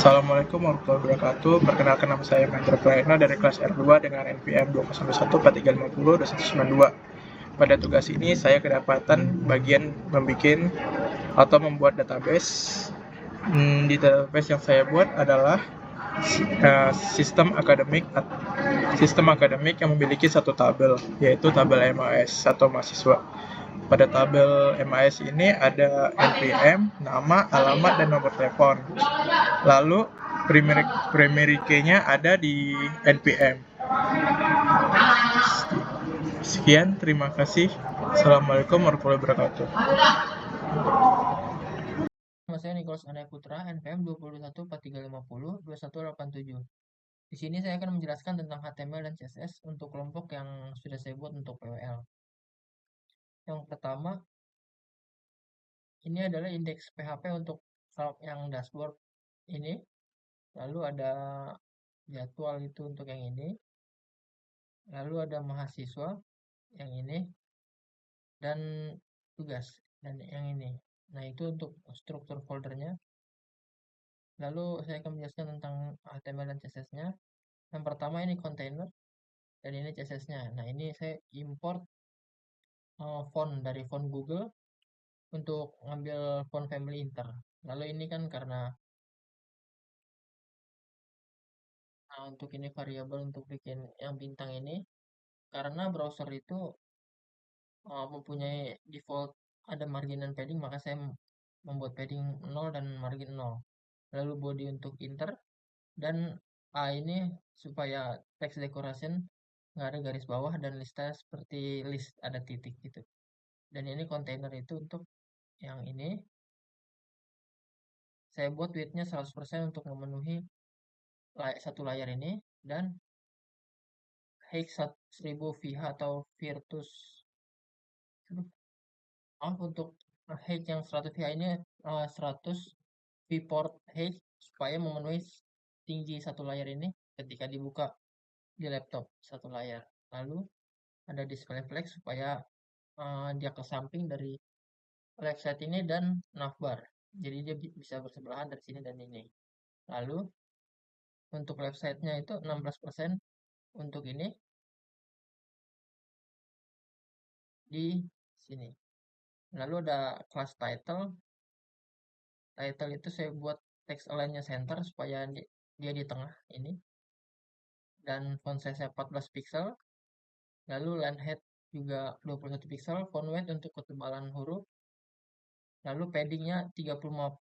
Assalamualaikum warahmatullahi wabarakatuh. Perkenalkan nama saya Mahendra Praetno dari kelas R2 dengan NPM 20143502192. Pada tugas ini saya kedapatan bagian membuat atau membuat database. Di database yang saya buat adalah sistem akademik yang memiliki satu tabel, yaitu tabel MAS atau mahasiswa. Pada tabel MAS ini ada NPM, nama, alamat, dan nomor telepon. Lalu primary key-nya ada di NPM. Sekian, terima kasih. Assalamualaikum warahmatullahi wabarakatuh. Nama saya Nicholas Anaya Putra, NPM 21435021887. Di sini saya akan menjelaskan tentang HTML dan CSS untuk kelompok yang sudah saya buat untuk PWL. Yang pertama, ini adalah indeks PHP untuk yang dashboard ini. Lalu ada jadwal itu untuk yang ini. Lalu ada mahasiswa yang ini. Dan tugas dan yang ini. Nah, itu untuk struktur foldernya. Lalu saya akan menjelaskan tentang HTML dan CSS-nya. Yang pertama ini container dan ini CSS-nya. Nah, ini saya import font dari font Google untuk ngambil font family inter. Lalu ini kan karena untuk ini variabel untuk bikin yang bintang ini karena browser itu mempunyai default ada margin dan padding, maka saya membuat padding 0 dan margin 0. Lalu body untuk inter dan ini supaya text decoration nggak ada garis bawah dan listnya seperti list ada titik gitu. Dan ini container itu untuk yang ini saya buat width-nya 100% untuk memenuhi satu layar ini dan height 1000 VH atau Virtus untuk height yang 100 VH ini 100 viewport height supaya memenuhi tinggi satu layar ini ketika dibuka di laptop satu layar. Lalu ada display flex supaya dia ke samping dari left side ini dan navbar. Jadi dia bisa bersebelahan dari sini dan ini. Lalu untuk left side-nya itu 16% untuk ini di sini. Lalu ada class title. Title itu saya buat text align-nya center supaya dia di tengah ini. Dan font size-nya 14 pixel. Lalu line height juga 21 pixel. Font weight untuk ketebalan huruf. Lalu padding-nya 35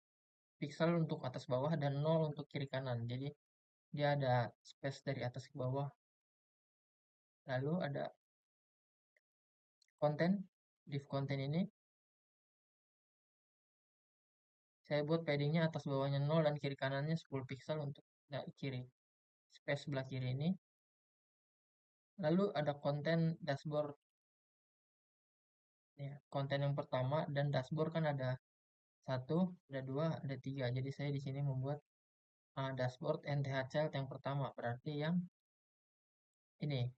pixel untuk atas bawah dan 0 untuk kiri kanan. Jadi dia ada space dari atas ke bawah. Lalu ada konten, div konten ini. Saya buat paddingnya atas bawahnya 0 dan kiri kanannya 10 pixel untuk kiri. Space sebelah kiri ini. Lalu ada konten dashboard. Ya, konten yang pertama dan dashboard kan ada 1, ada 2, ada 3. Jadi saya di sini membuat dashboard NTH child yang pertama. Berarti yang ini.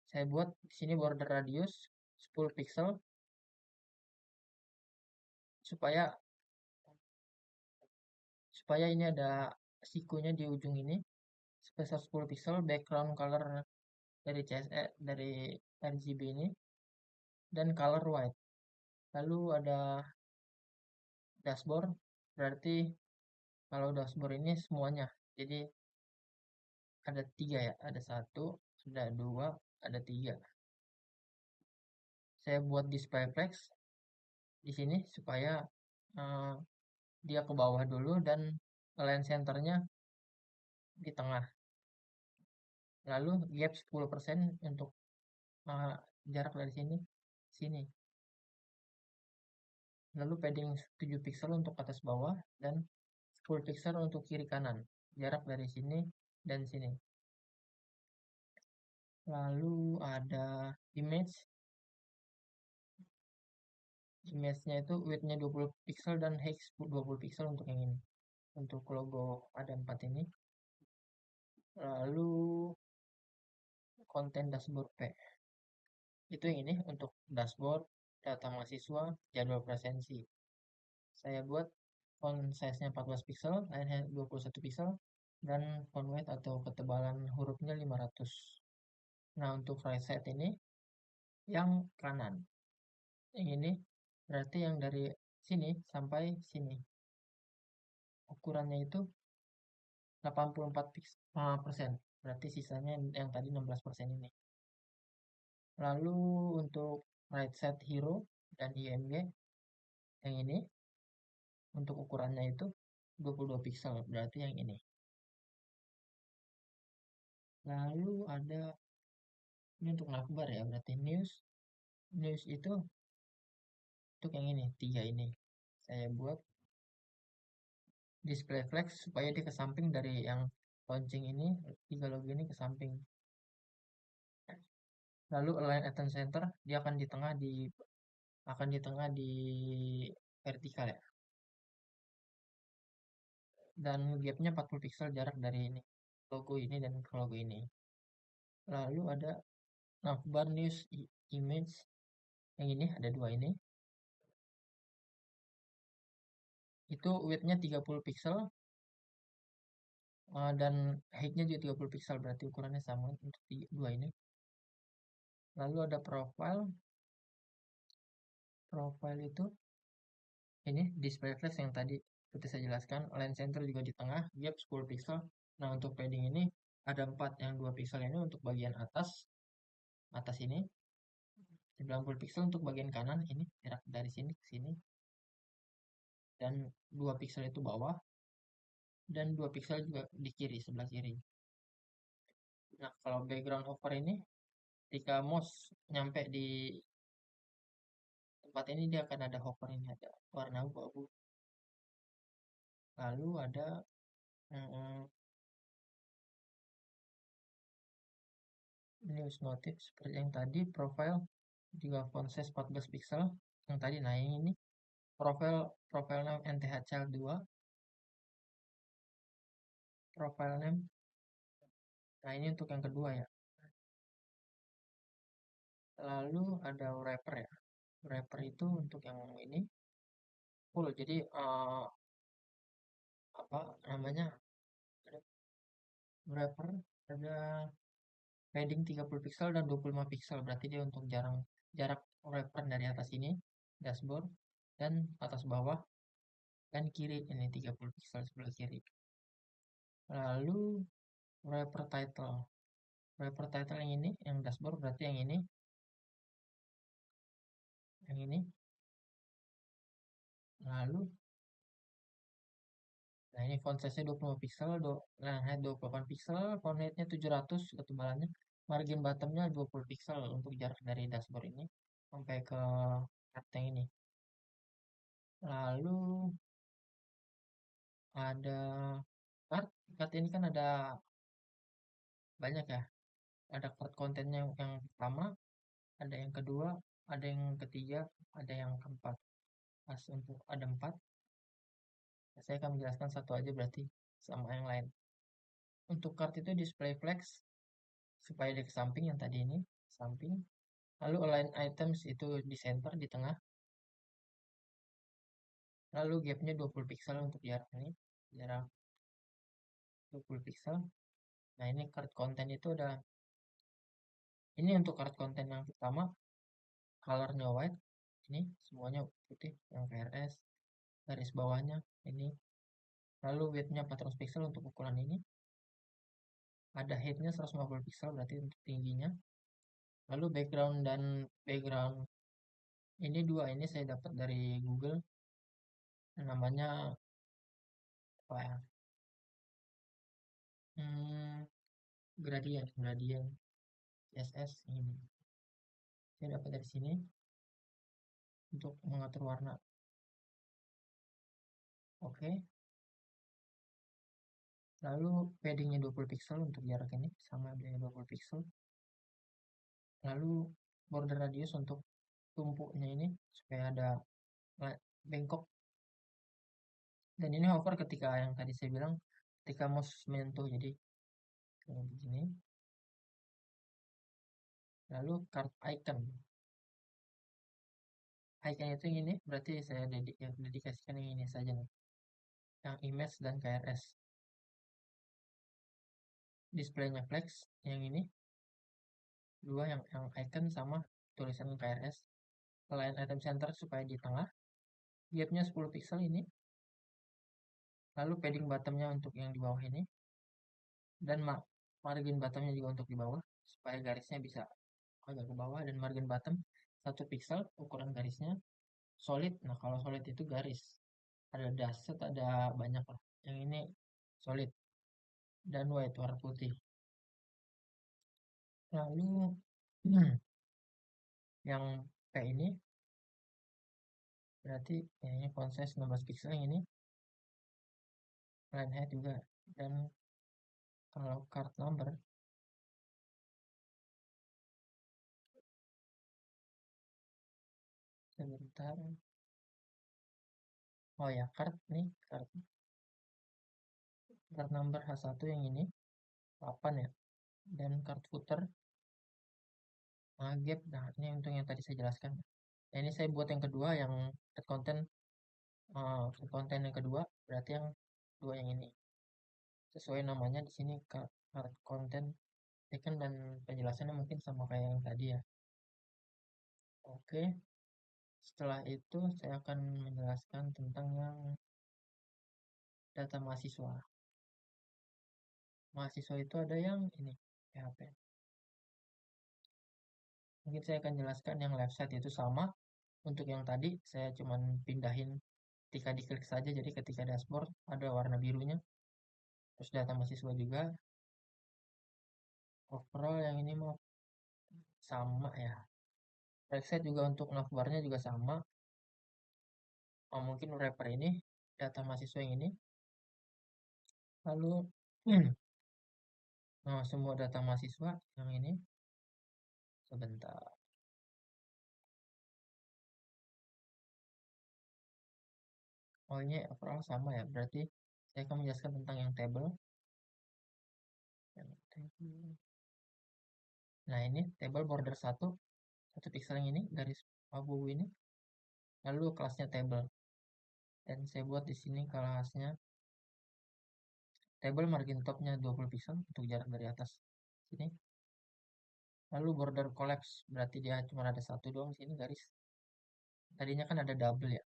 Saya buat di sini border radius 10 pixel supaya ini ada sikunya di ujung ini sebesar 10 pixel. Background color dari CSS dari RGB ini dan color white. Lalu ada dashboard, berarti kalau dashboard ini semuanya. Jadi ada 3 ya, ada 1, ada 2, ada 3. Saya buat display flex di sini supaya dia ke bawah dulu dan align centernya di tengah. Lalu gap 10% untuk jarak dari sini. Lalu padding 7 pixel untuk atas bawah dan 10 pixel untuk kiri kanan. Jarak dari sini dan sini. Lalu ada image. Image-nya itu width-nya 20 pixel dan height 20 pixel untuk yang ini. Untuk logo ada 4 ini. Lalu konten dashboard P. Itu yang ini untuk dashboard, data mahasiswa, jadwal presensi. Saya buat font size-nya 14 pixel, line height 21 pixel, dan font weight atau ketebalan hurufnya 500. Nah, untuk right side ini yang kanan. Yang ini berarti yang dari sini sampai sini. Ukurannya itu 84%. Berarti sisanya yang tadi 16% ini. Lalu untuk right side hero dan IMG yang ini untuk ukurannya itu 22 pixel, berarti yang ini. Lalu ada ini untuk navbar ya, berarti news. News itu untuk yang ini, 3 ini. Saya buat display flex supaya dia ke samping dari yang launching ini, 3 logo ini ke samping. Lalu align at center, dia akan di tengah di vertikal ya. Dan gapnya 40 pixel jarak dari ini logo ini dan ke logo ini. Lalu ada navbar news image yang ini, ada 2 ini. Itu widthnya 30 pixel dan heightnya juga 30 pixel, berarti ukurannya sama untuk 2 ini. Lalu ada profile itu ini display flash yang tadi seperti saya jelaskan, align center juga di tengah, gap 10 pixel. Nah, untuk padding ini ada 4, yang 2 pixel ini untuk bagian atas ini, 90 pixel untuk bagian kanan ini, jarak dari sini ke sini, dan 2 pixel itu bawah, dan 2 pixel juga di kiri, sebelah kiri. Nah, kalau background over ini, ketika mouse nyampe di tempat ini, dia akan ada hover ini, ada warna abu-abu. Lalu ada news notif seperti yang tadi, profile juga font size 14 pixel, yang tadi naik ini. Profile name NTH Child 2, profile name. Nah, ini untuk yang kedua ya. Lalu ada wrapper ya. Wrapper itu untuk yang ini full. Jadi apa namanya? Wrapper ada padding 30 pixel dan 25 pixel. Berarti dia untuk jarak wrapper dari atas ini dashboard dan atas bawah dan kiri ini 30 pixel sebelah kiri. Lalu wrapper title. Wrapper title yang ini, yang dashboard berarti yang ini. Yang ini. Lalu nah ini font size-nya 25 pixel, nah height 28 pixel, font height-nya 700 ketebalannya, margin bottom-nya 20 pixel untuk jarak dari dashboard ini sampai ke yang ini. Lalu ada card ini kan ada banyak ya. Ada card kontennya yang pertama, ada yang kedua, ada yang ketiga, ada yang keempat. Pas untuk ada 4. Saya akan menjelaskan satu aja berarti sama yang lain. Untuk card itu display flex supaya dia ke samping yang tadi ini, samping. Lalu align items itu di center di tengah. Lalu gapnya 20 pixel untuk jarak ini, jarak 20 pixel. Nah, ini card konten itu ada. Ini untuk card konten yang pertama, colornya white. Ini semuanya putih, yang PRS. Garis bawahnya ini. Lalu widthnya 400 pixel untuk ukuran ini. Ada heightnya 150 pixel berarti untuk tingginya. Lalu background ini 2 ini saya dapat dari Google. Namanya apa ya? Gradient CSS ini. Saya dapat dari sini untuk mengatur warna. Oke. Lalu paddingnya 20 pixel untuk jarak ini, sama dengan 20 pixel. Lalu border radius untuk tumpuknya ini supaya ada bengkok. Dan ini hover ketika yang tadi saya bilang ketika mouse menyentuh, jadi kayak begini. Lalu card icon. Icon itu yang ini berarti saya dedikasikan yang ini saja nih. yang image dan KRS. Displaynya flex yang ini, dua yang icon sama tulisan KRS. Align item center supaya di tengah, gapnya 10 pixel ini, lalu padding bottomnya untuk yang di bawah ini, dan margin bottomnya juga untuk di bawah, supaya garisnya bisa agak ke bawah, dan margin bottom 1 pixel ukuran garisnya solid. Nah, kalau solid itu garis, ada dashset, ada banyak lah. Yang ini solid dan white, warna putih. Lalu yang P ini berarti ini font size 16 pixel, yang ini line height juga. Dan kalau card number, sebentar, oh ya, card number H1 yang ini 8 ya, dan card footer gap. Nah, ini untuk yang tadi saya jelaskan. Nah, ini saya buat yang kedua, yang content yang kedua, berarti yang dua yang ini sesuai namanya di sini, card content icon, dan penjelasannya mungkin sama kayak yang tadi ya. Oke, setelah itu saya akan menjelaskan tentang yang data mahasiswa. Mahasiswa itu ada yang ini, PHP. Mungkin saya akan jelaskan yang left side itu sama. Untuk yang tadi saya cuman pindahin ketika diklik saja, jadi ketika dashboard ada warna birunya. Terus data mahasiswa juga. Overall yang ini mau sama ya. Right side juga untuk navbarnya juga sama. Mungkin wrapper ini data mahasiswa yang ini. Lalu nah, semua data mahasiswa yang ini. Sebentar. Oh, ini overall sama ya. Berarti saya akan menjelaskan tentang yang table. Nah, ini table border 1 pixel yang ini, garis abu-abu ini. Lalu kelasnya table. Dan saya buat di sini kelasnya table, margin topnya 20 pixel untuk jarak dari atas sini. Lalu border collapse, berarti dia cuma ada satu doang sini garis. Tadinya kan ada double ya.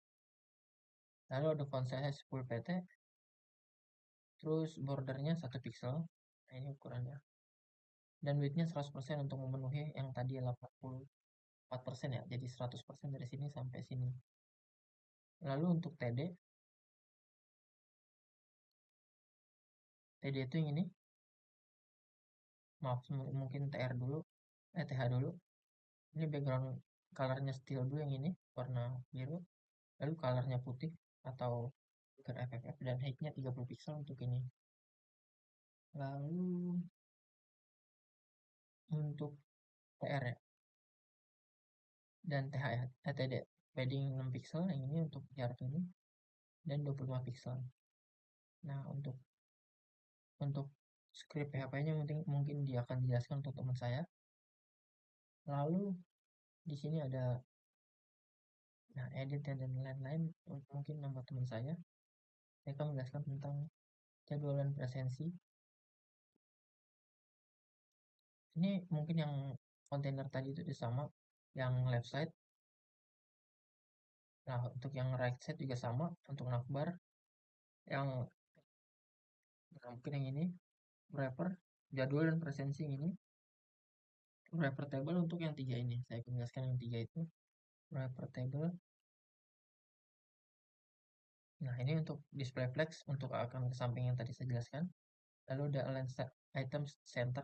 Lalu ada font size full PT. Terus bordernya 1 pixel. Nah, ini ukurannya. Dan widthnya 100% untuk memenuhi yang tadi 84% ya. Jadi 100% dari sini sampai sini. Lalu untuk TD itu yang ini. Maaf, mungkin TH dulu. Ini background colornya steel blue yang ini, warna biru. Lalu colornya putih atau FFF, dan heightnya 30 pixel untuk ini. Lalu untuk TR ya, dan TH ya, TD padding 6 pixel yang ini untuk jarak ini, dan 25 pixel. Nah, untuk script PHP-nya mungkin dia akan dijelaskan untuk teman saya. Lalu di sini ada edit dan lain-lain, mungkin nama teman saya. Saya akan menjelaskan tentang jadwalan presensi. Ini mungkin yang kontainer tadi itu sama, yang left side. Nah, untuk yang right side juga sama, untuk navbar. Yang mungkin yang ini wrapper, jadwal dan presensi yang ini. Wrapper table untuk yang tiga ini. Saya akan menjelaskan yang tiga itu. Wrapper table. Nah, ini untuk display flex, untuk akan ke samping yang tadi saya jelaskan. Lalu ada align item center.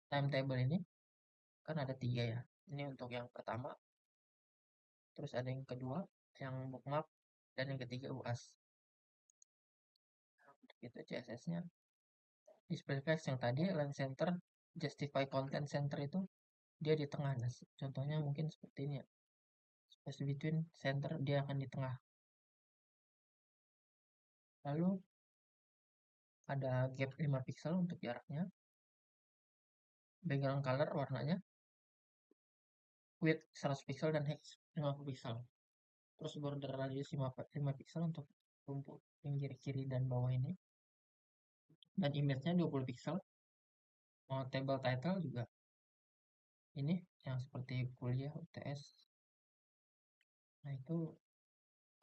Timetable ini kan ada tiga ya. Ini untuk yang pertama. Terus ada yang kedua, yang bookmark, dan yang ketiga UAS. Untuk itu CSS-nya. Display flex yang tadi, align center, justify content center itu dia di tengah. Nah, contohnya mungkin seperti ini ya. Space between center, dia akan di tengah. Lalu ada gap 5 pixel untuk jaraknya. Background color warnanya. Width 100 pixel dan height 50 pixel. terus border radius 5 pixel untuk rumput pinggir kiri dan bawah ini, dan image-nya 20 pixel. Mau table title juga ini yang seperti kuliah UTS. Nah, itu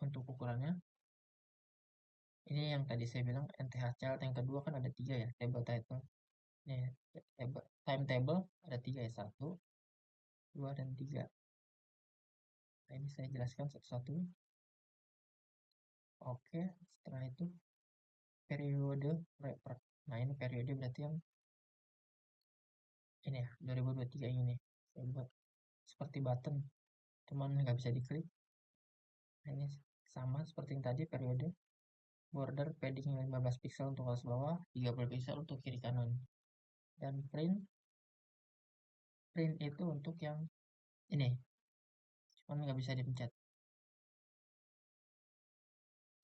untuk ukurannya. Ini yang tadi saya bilang NTH child yang kedua kan ada 3 ya, table title. Nih, timetable ada 3 ya, 1, 2, dan 3. Nah, ini saya jelaskan satu-satu. Oke, setelah itu periode wrapper. Nah, ini periode berarti yang ini ya, 2023 ini. Saya buat seperti button, cuman nggak bisa diklik. Nah, ini sama seperti yang tadi, periode. Border padding 15 pixel untuk atas bawah, 30 pixel untuk kiri kanan. Dan print itu untuk yang ini, cuman nggak bisa dipencet.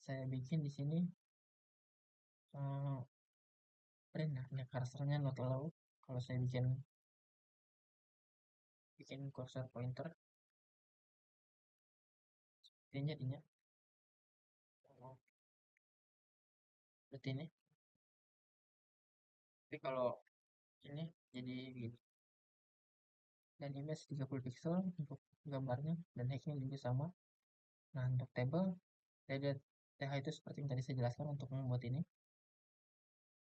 Saya bikin di sini print. Nah, ini cursornya not allow. Kalau saya bikin cursor pointer, ini jadinya seperti ini. Tapi kalau ini jadi gini. Dan image 30 pixel untuk gambarnya, dan hacknya juga sama. Nah, untuk table TH itu seperti yang tadi saya jelaskan untuk membuat ini.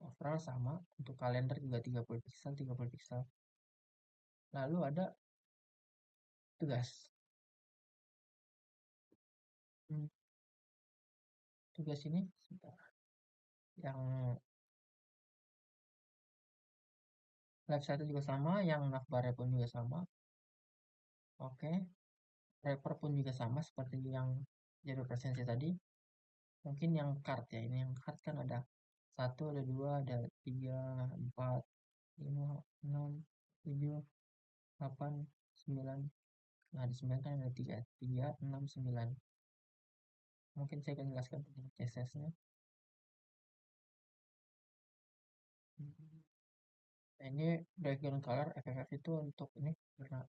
Overall sama, untuk kalender juga 30 pixel, 30 pixel. Lalu ada tugas. Tugas ini yang left side juga sama, yang navbar pun juga sama. Oke, wrapper pun juga sama seperti yang jadwal presensi tadi. Mungkin yang card ya, ini yang card kan ada 1, ada 2, ada 3, 4, 5, 6, 7, 8, 9. Nah, di 9 kan ada 3, 6, 9. Mungkin saya akan jelaskan tentang CSS-nya. Nah, ini background color FFF itu untuk ini warna,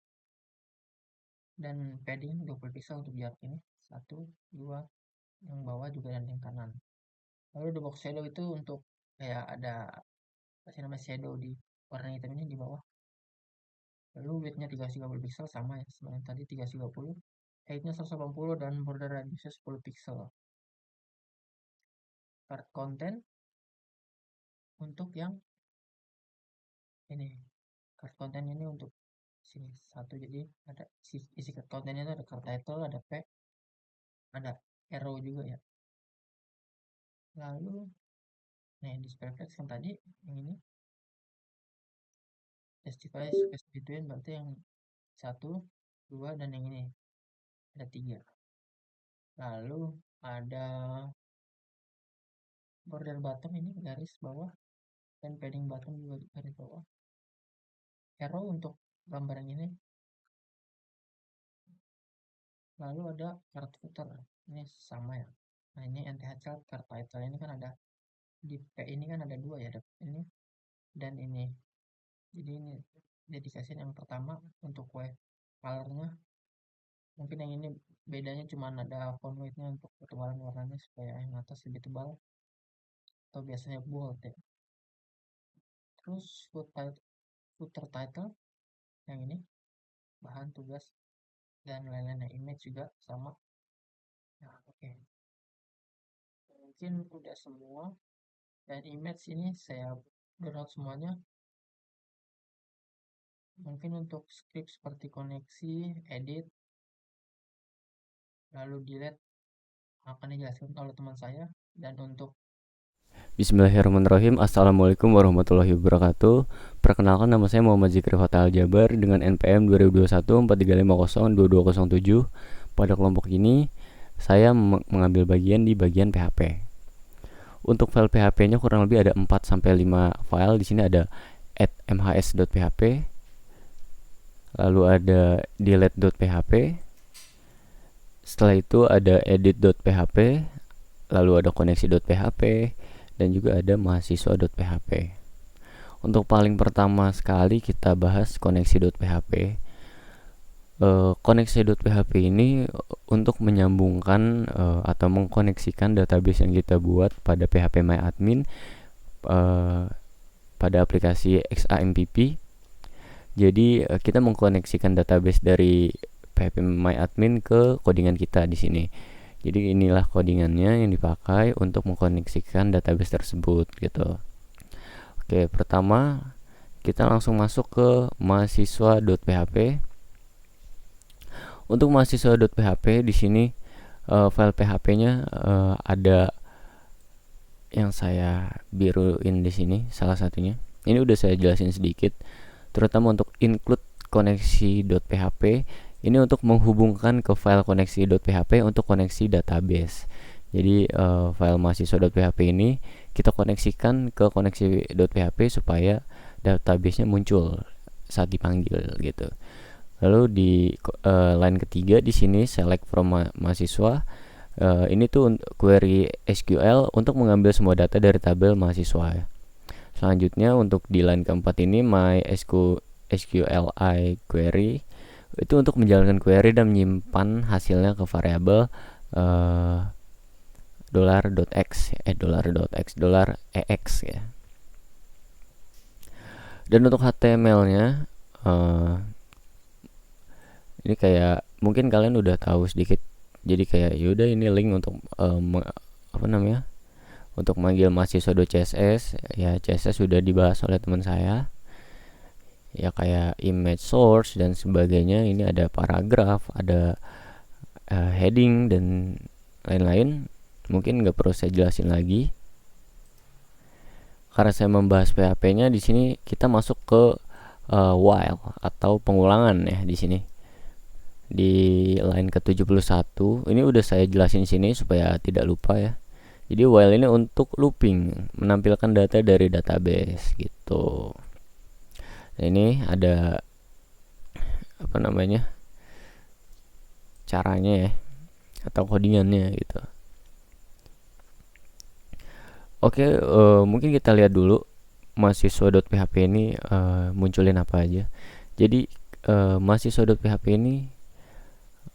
dan padding 20 pixel untuk jarak ini 1, 2, yang bawah juga dan yang kanan. Lalu the box shadow itu untuk kayak ada apa namanya shadow di warna hitam ini di bawah. Lalu width-nya 330 pixel sama ya seperti tadi 330. Height-nya 180 dan border radiusnya 10 pixel. Card content untuk yang ini, card content ini untuk sini satu, jadi ada isi card content itu ada card title, ada P, ada arrow juga ya. Lalu nah, display flex yang tadi yang ini justify space between, berarti yang 1, 2, dan yang ini ada 3. Lalu ada border bottom ini garis bawah, dan padding bottom juga garis bawah. Arrow untuk gambar yang ini. Lalu ada card footer, ini sama ya. Nah, ini NTH child card title ini kan ada di P ini kan ada 2 ya, ada ini dan ini. Jadi ini dedikasi yang pertama untuk colornya. Mungkin yang ini bedanya cuma ada font weight-nya untuk ketebalan warnanya supaya yang atas lebih tebal, atau biasanya bold ya. Terus footer title yang ini, bahan, tugas, dan lain-lain. Image juga sama. Nah, oke. Mungkin udah semua. Dan image ini saya download semuanya. Mungkin untuk script seperti koneksi, edit, lalu delete akan dijelaskan oleh teman saya. Dan untuk Bismillahirrahmanirrahim. Assalamualaikum warahmatullahi wabarakatuh. Perkenalkan, nama saya Muhammad Zikri Fatal Jabar dengan NPM 2021 435007. Pada kelompok ini saya mengambil bagian di bagian PHP. Untuk file PHP-nya kurang lebih ada 4 sampai 5 file. Di sini ada @mhs.php, lalu ada delete.php, setelah itu ada edit.php, lalu ada koneksi.php, dan juga ada mahasiswa.php. Untuk paling pertama sekali kita bahas koneksi.php. koneksi.php ini untuk menyambungkan atau mengkoneksikan database yang kita buat pada phpMyAdmin pada aplikasi XAMPP. Jadi kita mengkoneksikan database dari phpMyAdmin ke codingan kita di sini. Jadi inilah codingannya yang dipakai untuk mengkoneksikan database tersebut gitu. Oke, pertama kita langsung masuk ke mahasiswa.php. Untuk mahasiswa.php di sini file PHP-nya ada yang saya biruin di sini salah satunya. Ini udah saya jelasin sedikit, terutama untuk include koneksi.php. Ini untuk menghubungkan ke file koneksi.php untuk koneksi database. Jadi file mahasiswa.php ini kita koneksikan ke koneksi.php supaya database-nya muncul saat dipanggil gitu. Lalu di line ketiga di sini select from mahasiswa. Ini tuh query SQL untuk mengambil semua data dari tabel mahasiswa. Selanjutnya untuk di line keempat ini SQLi query itu untuk menjalankan query dan menyimpan hasilnya ke variabel $.x $.ex ya. Dan untuk HTML-nya ini kayak mungkin kalian udah tahu sedikit. Jadi kayak yaudah ini link untuk untuk manggil mahasiswa.css ya. CSS sudah dibahas oleh teman saya ya, kayak image source dan sebagainya. Ini ada paragraf, ada heading dan lain-lain. Mungkin nggak perlu saya jelasin lagi karena saya membahas PHP-nya. Di sini kita masuk ke while atau pengulangan ya. Di sini di line ke-71 ini udah saya jelasin sini supaya tidak lupa ya. Jadi while ini untuk looping, menampilkan data dari database gitu. Nah, ini ada caranya ya, atau codingannya gitu. Oke, mungkin kita lihat dulu mahasiswa.php ini munculin apa aja. Jadi mahasiswa.php ini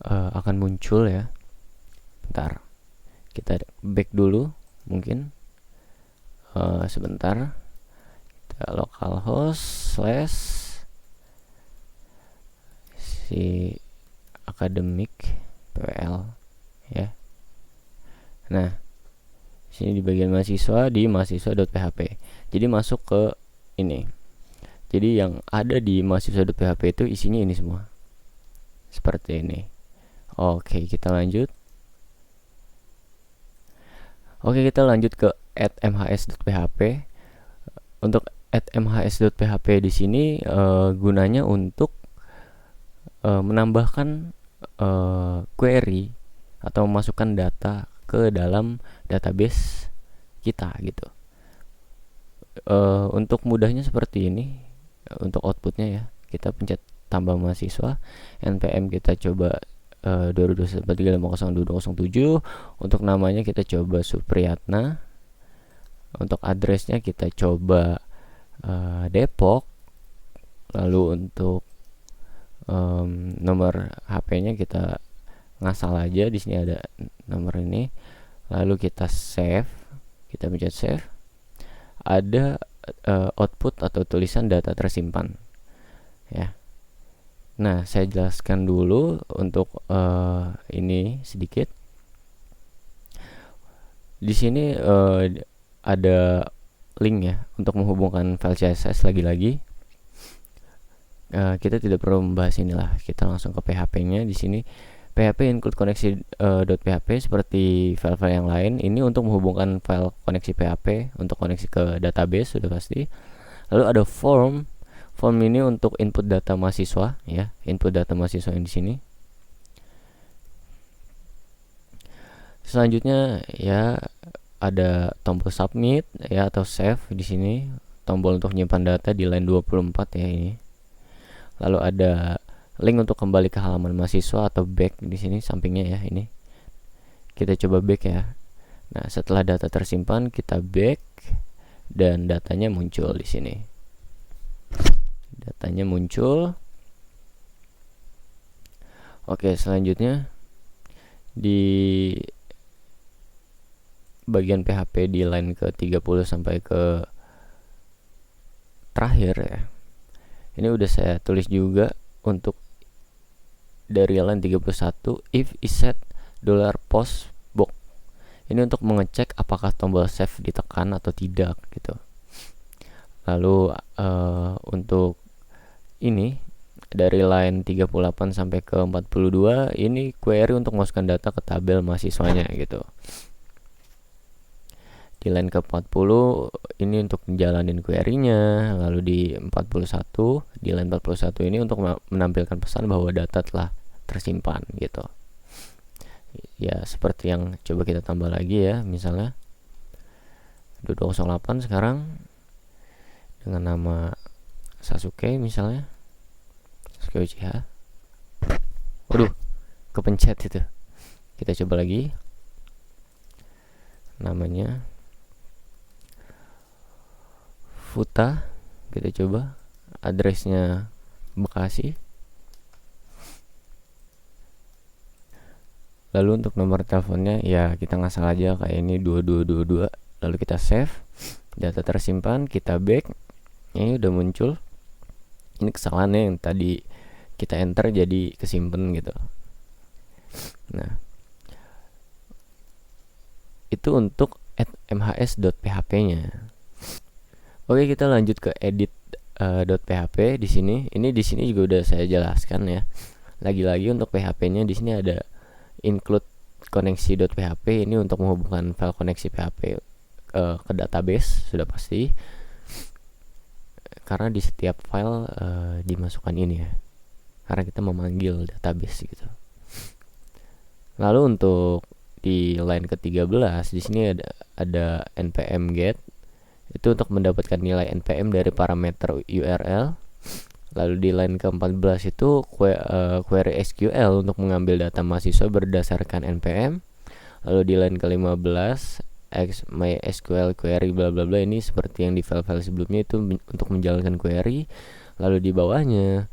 akan muncul ya. Bentar, kita back dulu mungkin sebentar. Kita localhost / si academic pl ya. Nah, sini di bagian mahasiswa di mahasiswa.php. Jadi masuk ke ini. Jadi yang ada di mahasiswa.php itu isinya ini semua. Seperti ini. Oke, kita lanjut. Oke, kita lanjut ke @mhs.php. Untuk @mhs.php di sini gunanya untuk menambahkan query atau memasukkan data ke dalam database kita gitu. Untuk mudahnya seperti ini. Untuk outputnya ya, kita pencet tambah mahasiswa, npm kita coba 2213502207. Untuk namanya kita coba Supriyatna. Untuk addressnya kita coba Depok. Lalu untuk nomor HP-nya kita ngasal aja, di sini ada nomor ini. Lalu kita save, kita pencet save. Ada output atau tulisan data tersimpan ya. Nah, saya jelaskan dulu untuk ini sedikit. Di sini ada link ya untuk menghubungkan file CSS. Lagi-lagi kita tidak perlu membahas inilah. Kita langsung ke PHP-nya. Di sini PHP include koneksi.php seperti file-file yang lain. Ini untuk menghubungkan file koneksi PHP untuk koneksi ke database sudah pasti. Lalu ada form. Form ini untuk input data mahasiswa ya, input data mahasiswa yang di sini. Selanjutnya ya ada tombol submit ya atau save di sini, tombol untuk menyimpan data di line 24 ya ini. Lalu ada link untuk kembali ke halaman mahasiswa atau back di sini sampingnya ya ini. Kita coba back ya. Nah, setelah data tersimpan kita back dan datanya muncul di sini. Datanya muncul. Oke, selanjutnya di bagian PHP di line ke 30 sampai ke terakhir ya. Ini udah saya tulis juga untuk dari line 31 if is set $post box. Ini untuk mengecek apakah tombol save ditekan atau tidak gitu. Lalu untuk ini dari line 38 sampai ke 42 ini query untuk memasukkan data ke tabel mahasiswanya gitu. Di line ke 40 ini untuk menjalanin query-nya. Lalu di 41, di line 41 ini untuk menampilkan pesan bahwa data telah tersimpan gitu. Ya seperti yang coba kita tambah lagi ya, misalnya 2208 sekarang dengan nama Sasuke misalnya, Sasuke Uchiha. Waduh, kepencet itu. Kita coba lagi, namanya Futa. Kita coba, addressnya Bekasi. Lalu untuk nomor teleponnya ya kita ngasal aja kayak ini 2222. Lalu kita save, data tersimpan, kita back. Ini udah muncul. Ini kesalahannya yang tadi kita enter jadi kesimpan gitu. Nah, itu untuk @mhs.php-nya. Oke, kita lanjut ke edit .php di sini. Ini di sini juga udah saya jelaskan ya. Lagi-lagi untuk PHP-nya di sini ada include koneksi.php. Ini untuk menghubungkan file koneksi PHP ke database, sudah pasti. Karena di setiap file dimasukkan ini ya. Karena kita memanggil database gitu. Lalu untuk di line ke-13 di sini ada npm get. Itu untuk mendapatkan nilai npm dari parameter URL. Lalu di line ke-14 itu query SQL untuk mengambil data mahasiswa berdasarkan npm. Lalu di line ke-15 MySQL query bla bla bla, ini seperti yang di file-file sebelumnya itu untuk menjalankan query. Lalu di bawahnya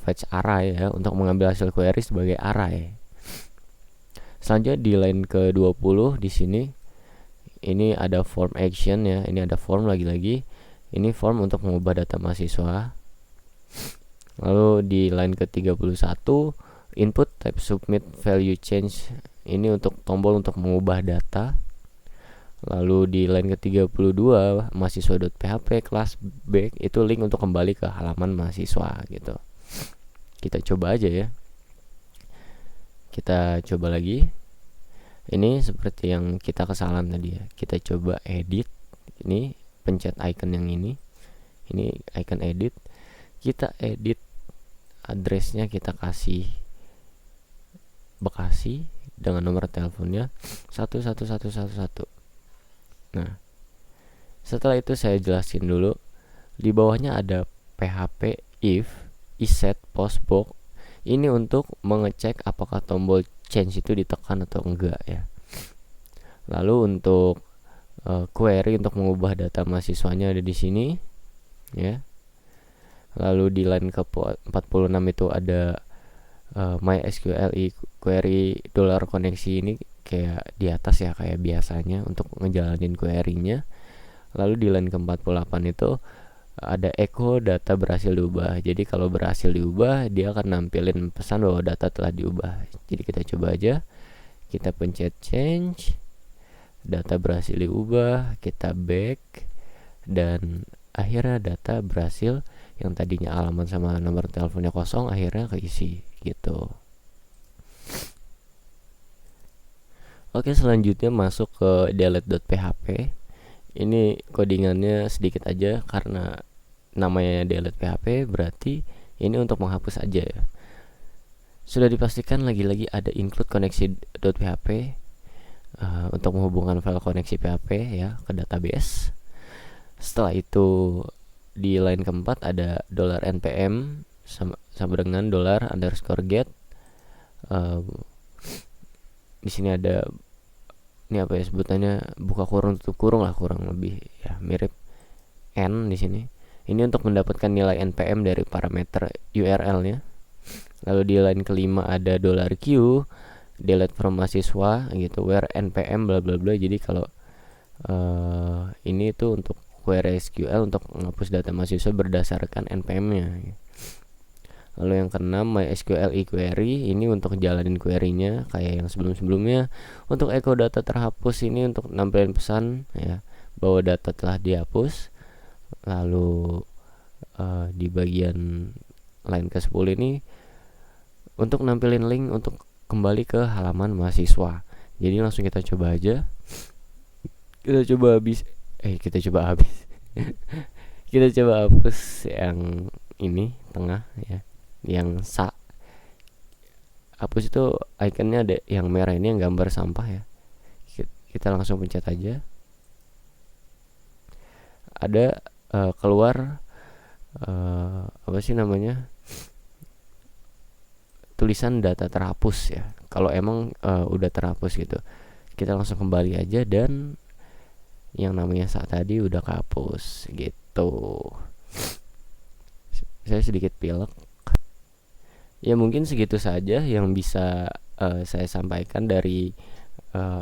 fetch array ya, untuk mengambil hasil query sebagai array. Selanjutnya di line ke-20 di sini ini ada form action ya. Ini ada form lagi-lagi. Ini form untuk mengubah data mahasiswa. Lalu di line ke-31 input type submit value change. Ini untuk tombol untuk mengubah data. Lalu di line ke-32 mahasiswa.php class back, itu link untuk kembali ke halaman mahasiswa gitu. Kita coba aja ya. Kita coba lagi. Ini seperti yang kita kesalahan tadi ya. Kita coba edit. Ini pencet icon yang ini. Ini icon edit. Kita edit addressnya, kita kasih Bekasi dengan nomor teleponnya 11111. Nah, setelah itu saya jelasin dulu. Di bawahnya ada PHP if isset postbox. Ini untuk mengecek apakah tombol change itu ditekan atau enggak ya. Lalu untuk query untuk mengubah data mahasiswanya ada di sini ya. Lalu di line ke-46 itu ada MySQL query $koneksi, ini kayak di atas ya, kayak biasanya untuk ngejalanin query-nya. Lalu di line ke-48 itu ada echo data berhasil diubah. Jadi kalau berhasil diubah, dia akan nampilin pesan bahwa data telah diubah. Jadi kita coba aja. Kita pencet change, data berhasil diubah, kita back, dan akhirnya data berhasil, yang tadinya alamat sama nomor teleponnya kosong akhirnya keisi gitu. Oke, selanjutnya masuk ke delete.php. Ini codingannya sedikit aja karena namanya delete PHP, berarti ini untuk menghapus aja ya. Sudah dipastikan lagi-lagi ada include koneksi.php untuk menghubungkan file koneksi PHP ya ke database. Setelah itu di line keempat ada $npm sama dengan $_get. Di sini ada ini apa ya sebutannya, buka kurung tutup kurung lah, kurang lebih ya mirip n di sini. Ini untuk mendapatkan nilai npm dari parameter URL-nya. Lalu di line kelima ada $Q, delete from mahasiswa gitu, where npm bla bla bla. Jadi kalau ini tuh untuk query SQL untuk menghapus data mahasiswa berdasarkan npm-nya. Lalu yang keenam, MySQL eQuery, ini untuk jalanin query-nya kayak yang sebelum-sebelumnya. Untuk echo data terhapus, ini untuk nampilin pesan ya bahwa data telah dihapus. Lalu di bagian line ke-10 ini untuk nampilin link untuk kembali ke halaman mahasiswa. Jadi langsung kita coba aja. Kita coba kita coba hapus yang ini tengah ya, yang hapus itu ikonnya ada yang merah ini, yang gambar sampah ya. Kita langsung pencet aja. Ada keluar apa sih namanya, tulisan data terhapus ya. Kalau emang udah terhapus gitu, kita langsung kembali aja dan yang namanya tadi udah kehapus gitu. Saya sedikit pilek ya. Mungkin segitu saja yang bisa saya sampaikan dari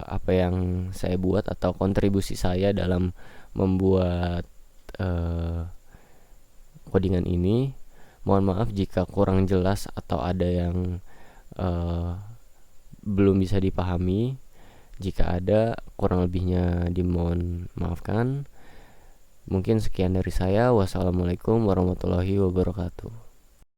apa yang saya buat atau kontribusi saya dalam membuat codingan ini. Mohon maaf jika kurang jelas atau ada yang belum bisa dipahami. Jika ada, kurang lebihnya dimohon maafkan. Mungkin sekian dari saya. Wassalamualaikum warahmatullahi wabarakatuh.